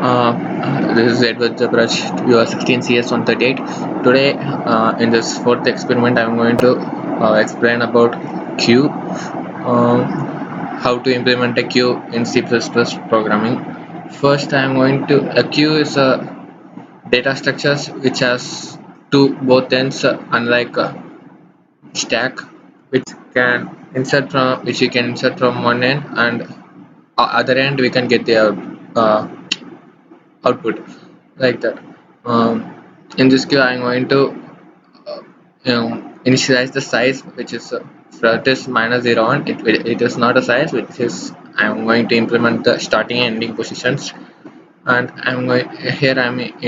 This is Edward Zabraj, UR16 CS138. Today, in this fourth experiment, I'm going to explain about queue, how to implement a queue in C++ programming. First, I'm going to a queue is a data structures which has two both ends, unlike a stack, which you can insert from one end, and other end we can get the uh, output like that. Um, in this queue, I'm going to uh, initialize the size, which is for this -0 1. It is not a size, which is I'm going to implement the starting and ending positions, and I'm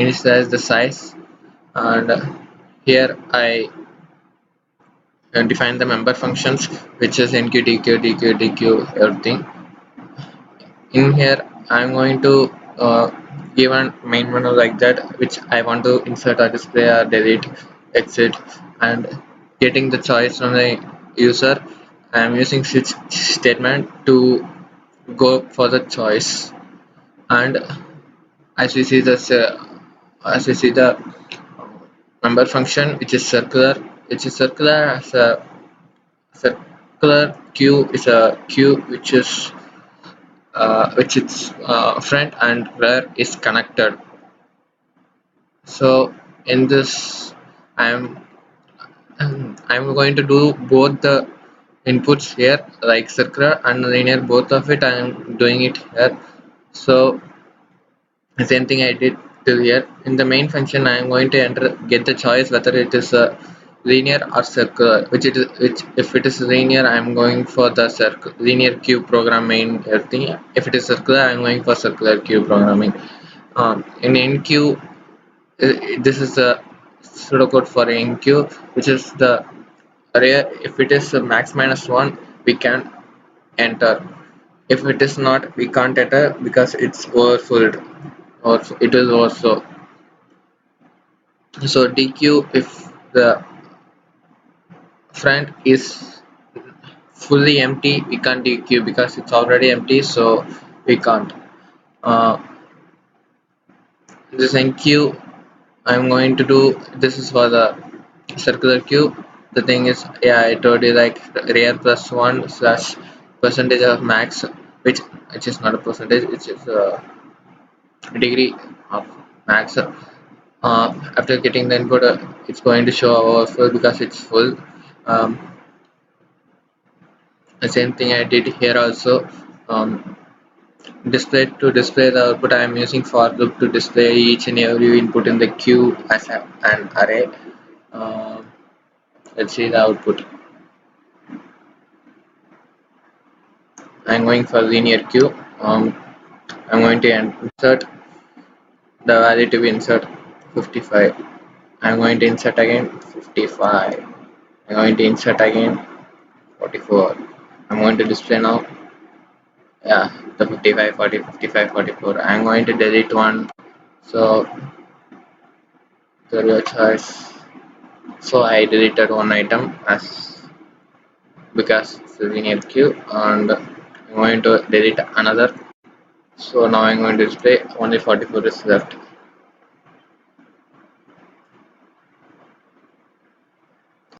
initialize the size, and here I define the member functions, which is enq, dq, everything. In here I'm going to give a main menu like that, which I want to insert or display or delete, exit, and getting the choice from the user. I am using switch statement to go for the choice, and as we see this as we see the member function, which is circular as a circular queue is a queue which its front and rear is connected. So in this, I'm I'm going to do both the inputs here, like circular and linear, both of it. I am doing it here. So the same thing I did till here. In the main function, I am going to get the choice whether it is a linear or circular. Which if it is linear, I am going for the linear queue program main thing. If it is circular, I am going for circular queue programming. In enqueue, this is the pseudocode for enqueue, which is the array. If it is max -1, we can enter. If it is not, we can't enter because it's overfilled, or it is also. So dq, if the front is fully empty, we can't dq because it's already empty, so we can't. This enqueue, I'm going to do this is for the circular queue. The thing is, yeah, I told you, like rear +1 slash percentage of max, which is not a percentage, which is a degree of max. After getting the input, it's going to show overflow because it's full. Um, the same thing I did here also. To display the output, I am using for loop to display each and every input in the queue as an array. Um let's see the output. I'm going for linear queue. I'm going to insert the value to be insert 55. I'm going to insert again 55. I'm going to insert again 44. I'm going to display now. Yeah, the 55, 40, 55, 44. I'm going to delete one. So your choice. So I deleted one item as because it's a linear queue, and I'm going to delete another. So now I'm going to display only 44 is left.